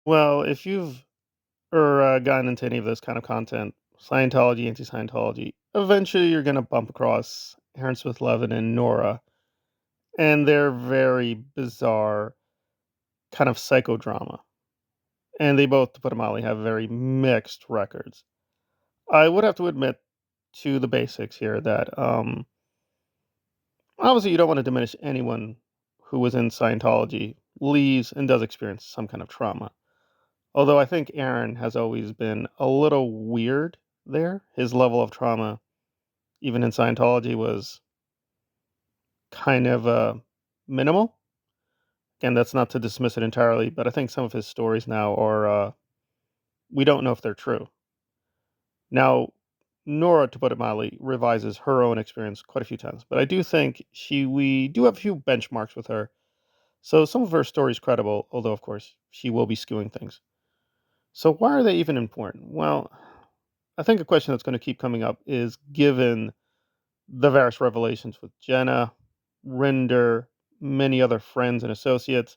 Well, if you've gotten into any of this kind of content, Scientology, anti-Scientology, eventually you're going to bump across Aaron Smith-Levin and Nora, and their very bizarre kind of psychodrama. And they both, to put it mildly, have very mixed records. I would have to admit to the basics here that obviously you don't want to diminish anyone who was in Scientology, leaves, and does experience some kind of trauma. Although I think Aaron has always been a little weird there. His level of trauma, even in Scientology, was kind of minimal. Again, that's not to dismiss it entirely, but I think some of his stories now are, we don't know if they're true. Now, Nora, to put it mildly, revises her own experience quite a few times, but I do think we do have a few benchmarks with her. So some of her stories credible, although of course she will be skewing things. So why are they even important? Well, I think a question that's going to keep coming up is given the various revelations with Jenna, Rinder, many other friends and associates,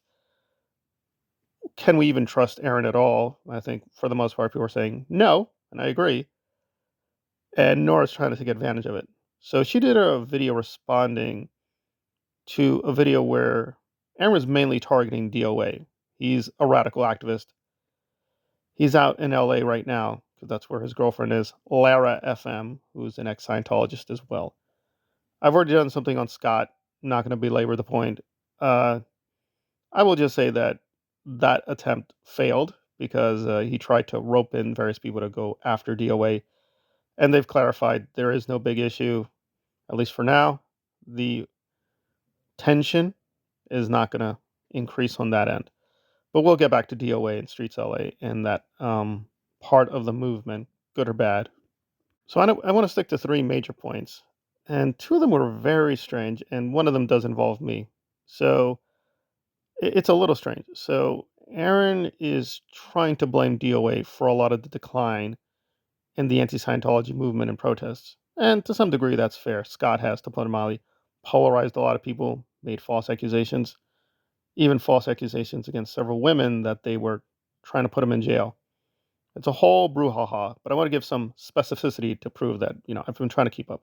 can we even trust Aaron at all? I think for the most part, people are saying no, and I agree. And Nora's trying to take advantage of it. So she did a video responding to a video where Aaron was mainly targeting DOA. He's a radical activist. He's out in LA right now because that's where his girlfriend is, Lara FM, who's an ex Scientologist as well. I've already done something on Scott. I'm not going to belabor the point. Uh, I will just say that that attempt failed because he tried to rope in various people to go after DOA, and they've clarified there is no big issue, at least for now. The tension is not going to increase on that end. But we'll get back to DOA and Streets LA and that part of the movement, good or bad. So I want to stick to three major points, and two of them were very strange, and one of them does involve me. So it's a little strange. So Aaron is trying to blame DOA for a lot of the decline in the anti-Scientology movement and protests, and to some degree that's fair. Scott has, to put it mildly, polarized a lot of people, made false accusations, even false accusations against several women that they were trying to put him in jail. It's a whole brouhaha, but I want to give some specificity to prove that, I've been trying to keep up.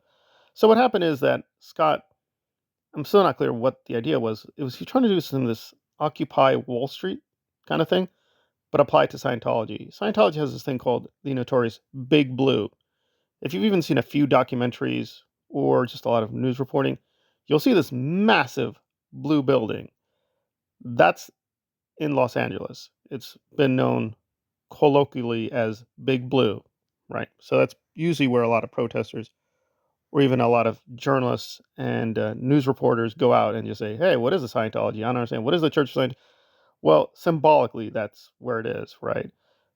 So what happened is that Scott, I'm still not clear what the idea was. It was he's trying to do some of this Occupy Wall Street kind of thing, but apply it to Scientology. Scientology has this thing called the notorious Big Blue. If you've even seen a few documentaries or just a lot of news reporting, you'll see this massive blue building. That's in Los Angeles. It's been known colloquially as Big Blue, right? So that's usually where a lot of protesters or even a lot of journalists and news reporters go out and just say, "Hey, what is the Scientology? I don't understand. What is the Church of Scientology?" Well, symbolically, that's where it is, right?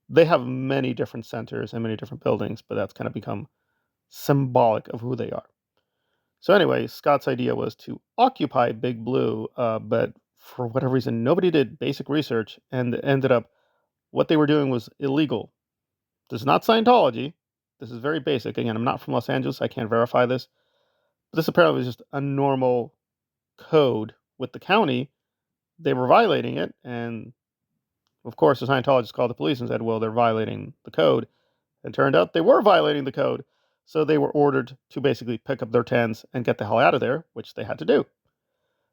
They have many different centers and many different buildings, but that's kind of become symbolic of who they are. So anyway, Scott's idea was to occupy Big Blue, but for whatever reason, nobody did basic research, and ended up what they were doing was illegal. This is not Scientology. This is very basic. Again, I'm not from Los Angeles. I can't verify this. But this apparently was just a normal code with the county. They were violating it, and of course, the Scientologists called the police and said, "Well, they're violating the code." And it turned out they were violating the code. So they were ordered to basically pick up their tents and get the hell out of there, which they had to do.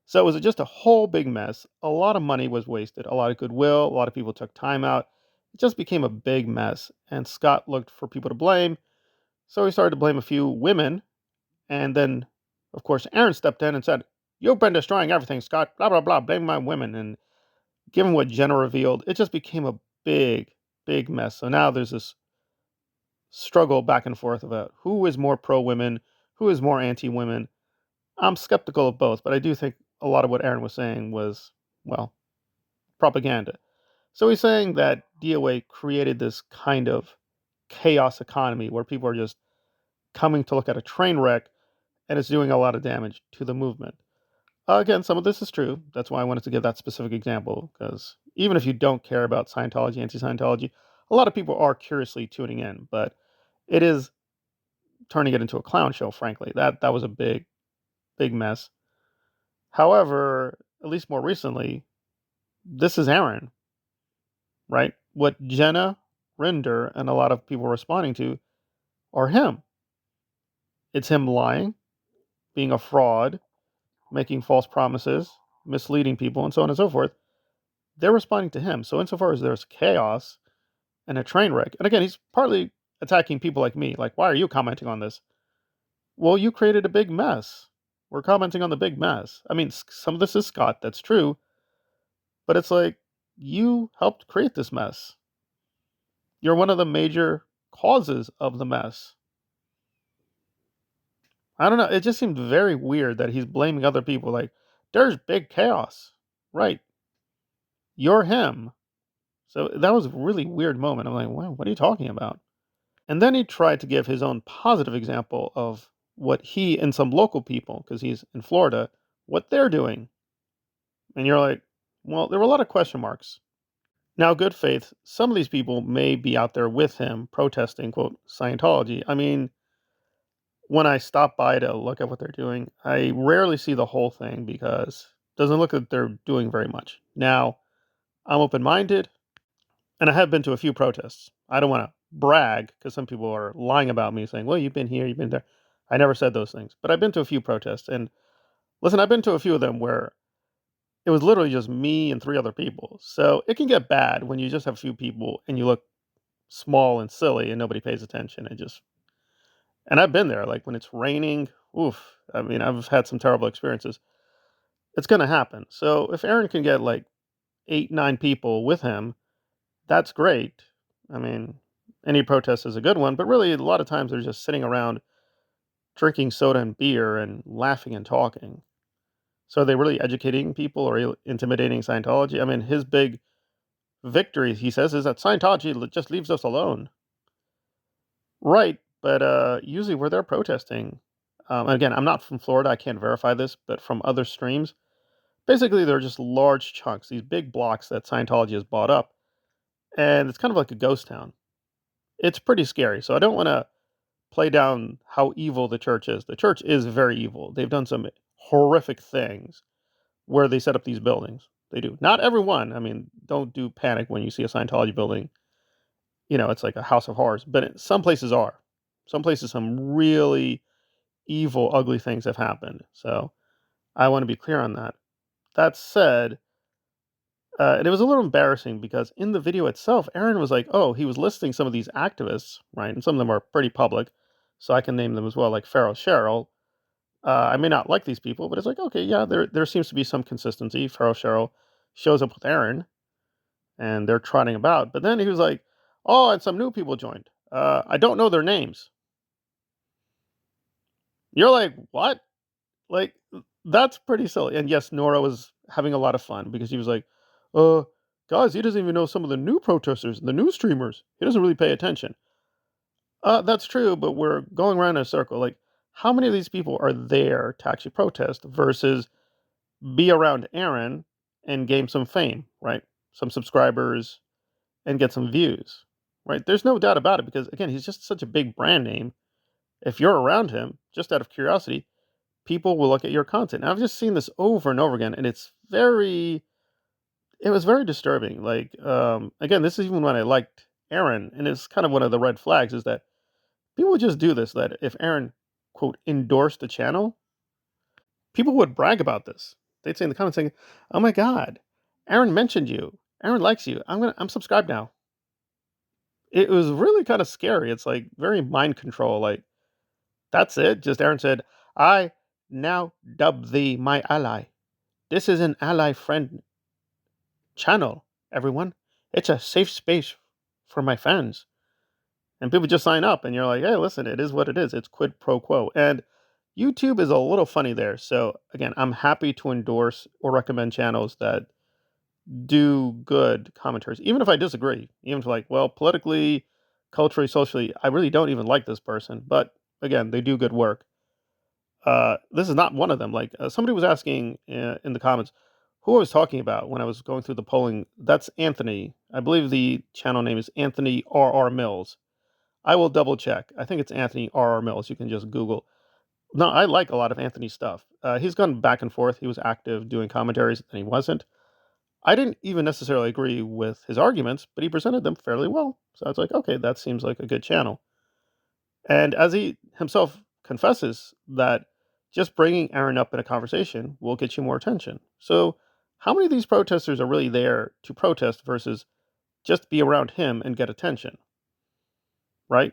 So it was just a whole big mess. A lot of money was wasted, a lot of goodwill, a lot of people took time out. It just became a big mess. And Scott looked for people to blame. So he started to blame a few women. And then, of course, Aaron stepped in and said, "You've been destroying everything, Scott. Blah, blah, blah. Blame my women." And given what Jenna revealed, it just became a big, big mess. So now there's this struggle back and forth about who is more pro women, who is more anti women. I'm skeptical of both, but I do think a lot of what Aaron was saying was, well, propaganda. So he's saying that DOA created this kind of chaos economy where people are just coming to look at a train wreck and it's doing a lot of damage to the movement. Again, some of this is true. That's why I wanted to give that specific example, because even if you don't care about Scientology, anti Scientology, a lot of people are curiously tuning in, but it is turning it into a clown show, frankly. That was a big, big mess. However, at least more recently, this is Aaron, right? What Jenna, Rinder, and a lot of people responding to are him. It's him lying, being a fraud, making false promises, misleading people, and so on and so forth. They're responding to him. So insofar as there's chaos and a train wreck, and again, he's partly attacking people like me. Like, why are you commenting on this? Well, you created a big mess. We're commenting on the big mess. I mean, some of this is Scott, that's true, but it's like you helped create this mess. You're one of the major causes of the mess. I don't know. It just seemed very weird that he's blaming other people. Like, there's big chaos. Right. You're him. So that was a really weird moment. I'm like, what are you talking about? And then he tried to give his own positive example of what he and some local people, because he's in Florida, what they're doing. And you're like, well, there were a lot of question marks. Now, good faith, some of these people may be out there with him protesting, quote, Scientology. I mean, when I stop by to look at what they're doing, I rarely see the whole thing because it doesn't look like they're doing very much. Now, I'm open minded and I have been to a few protests. I don't want to brag because some people are lying about me saying, well, you've been here, you've been there. I never said those things, but I've been to a few protests. And listen, I've been to a few of them where it was literally just me and three other people. So it can get bad when you just have a few people and you look small and silly and nobody pays attention. And I've been there, like when it's raining, oof. I mean, I've had some terrible experiences. It's going to happen. So if Aaron can get like 8, 9 people with him, that's great. I mean, any protest is a good one, but really a lot of times they're just sitting around drinking soda and beer and laughing and talking. So are they really educating people or intimidating Scientology? I mean, his big victory, he says, is that Scientology just leaves us alone. Right, but usually where they're protesting, and again, I'm not from Florida, I can't verify this, but from other streams, basically they're just large chunks, these big blocks that Scientology has bought up, and it's kind of like a ghost town. It's pretty scary, so I don't want to play down how evil the church is. The church is very evil. They've done some horrific things where they set up these buildings. They do. Not everyone. I mean, don't do panic when you see a Scientology building. You know, it's like a house of horrors. But some places are. Some places, some really evil, ugly things have happened. So I want to be clear on that. That said, and it was a little embarrassing because in the video itself, Aaron was like, oh, he was listing some of these activists, right? And some of them are pretty public. So I can name them as well, like Farrell Cheryl. I may not like these people, but it's like, okay, yeah, there seems to be some consistency. Farrell Cheryl shows up with Aaron and they're trotting about. But then he was like, oh, and some new people joined. I don't know their names. You're like, what? Like, that's pretty silly. And yes, Nora was having a lot of fun because he was like, uh, guys, he doesn't even know some of the new protesters, the new streamers. He doesn't really pay attention. That's true, but we're going around in a circle. Like, how many of these people are there to actually protest versus be around Aaron and gain some fame, right? Some subscribers and get some views, right? There's no doubt about it because, again, he's just such a big brand name. If you're around him, just out of curiosity, people will look at your content. And I've just seen this over and over again, and it was very disturbing. Like, again, this is even when I liked Aaron, and it's kind of one of the red flags is that people would just do this. That if Aaron, quote, endorsed the channel, people would brag about this. They'd say in the comments saying, "Oh my God, Aaron mentioned you. Aaron likes you. I'm subscribed now." It was really kind of scary. It's like very mind control. Like that's it. Just Aaron said, "I now dub thee my ally. This is an ally friend channel. Everyone, it's a safe space for my fans." And people just sign up, and you're like, "Hey, listen, it is what it is. It's quid pro quo." And YouTube is a little funny there. So again, I'm happy to endorse or recommend channels that do good commentaries, even if I disagree. Even if like, well, politically, culturally, socially, I really don't even like this person. But again, they do good work. This is not one of them. Like somebody was asking in the comments who I was talking about when I was going through the polling. That's Anthony. I believe the channel name is Anthony R. Mills. I will double check. I think it's Anthony R. Mills. You can just Google. No, I like a lot of Anthony's stuff. He's gone back and forth. He was active doing commentaries, and he wasn't. I didn't even necessarily agree with his arguments, but he presented them fairly well. So I was like, okay, that seems like a good channel. And as he himself confesses, that just bringing Aaron up in a conversation will get you more attention. So, how many of these protesters are really there to protest versus just be around him and get attention, right?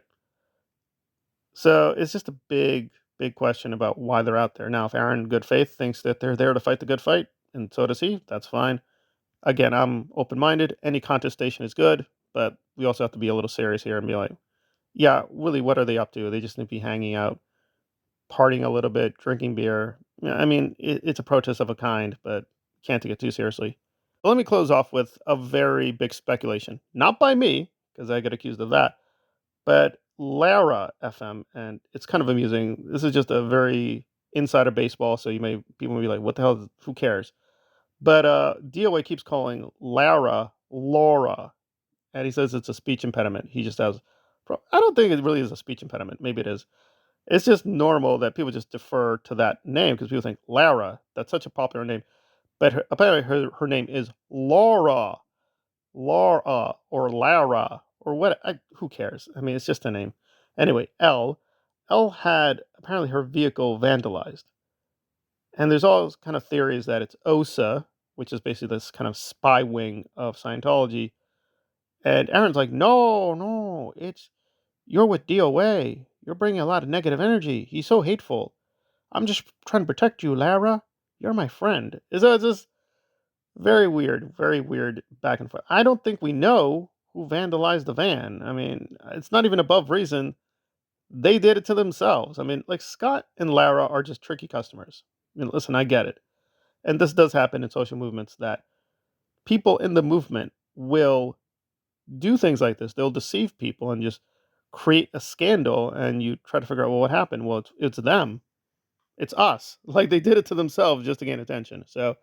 So, it's just a big, big question about why they're out there. Now, if Aaron, in good faith, thinks that they're there to fight the good fight, and so does he, that's fine. Again, I'm open minded. Any contestation is good, but we also have to be a little serious here and be like, yeah, really, what are they up to? They just need to be hanging out, partying a little bit, drinking beer. Yeah, I mean, it's a protest of a kind, but can't take it too seriously. Let me close off with a very big speculation. Not by me, because I get accused of that, but LARA FM, and it's kind of amusing. This is just a very insider baseball, so people may be like, what the hell, who cares? But DOA keeps calling LARA Laura, and he says it's a speech impediment. He just has, I don't think it really is a speech impediment. Maybe it is. It's just normal that people just defer to that name because people think Lara. That's such a popular name, but apparently her name is Laura, Laura or Lara or what? Who cares? I mean, it's just a name. Anyway, L had apparently her vehicle vandalized, and there's all kind of theories that it's OSA, which is basically this kind of spy wing of Scientology. And Aaron's like, no, no, you're with DOA. You're bringing a lot of negative energy. He's so hateful. I'm just trying to protect you, Lara. You're my friend. It's just very weird back and forth. I don't think we know who vandalized the van. I mean, it's not even above reason. They did it to themselves. I mean, like Scott and Lara are just tricky customers. I mean, listen, I get it. And this does happen in social movements that people in the movement will do things like this. They'll deceive people and just create a scandal and you try to figure out, well, what happened? Well, it's them. It's us. Like they did it to themselves just to gain attention. So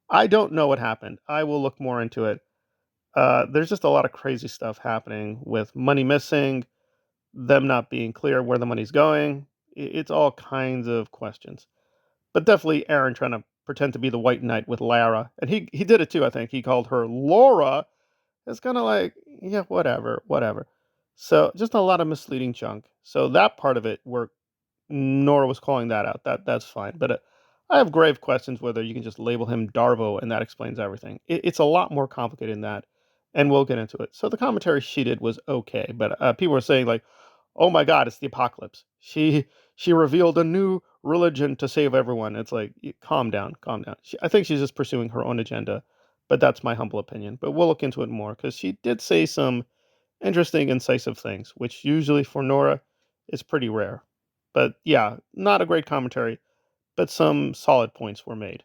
I don't know what happened. I will look more into it. There's just a lot of crazy stuff happening with money missing, them not being clear where the money's going. It's all kinds of questions. But definitely Aaron trying to pretend to be the white knight with Lara. And he did it too, I think. He called her Laura. It's kind of like, yeah, whatever, whatever. So just a lot of misleading junk. So that part of it where Nora was calling that out. That's fine. But I have grave questions whether you can just label him Darvo and that explains everything. It's a lot more complicated than that, and we'll get into it. So the commentary she did was okay, but people were saying like, "Oh my God, it's the apocalypse." She revealed a new religion to save everyone. It's like, calm down, calm down. I think she's just pursuing her own agenda, but that's my humble opinion. But we'll look into it more because she did say some interesting, incisive things, which usually for Nora is pretty rare. But yeah, not a great commentary, but some solid points were made.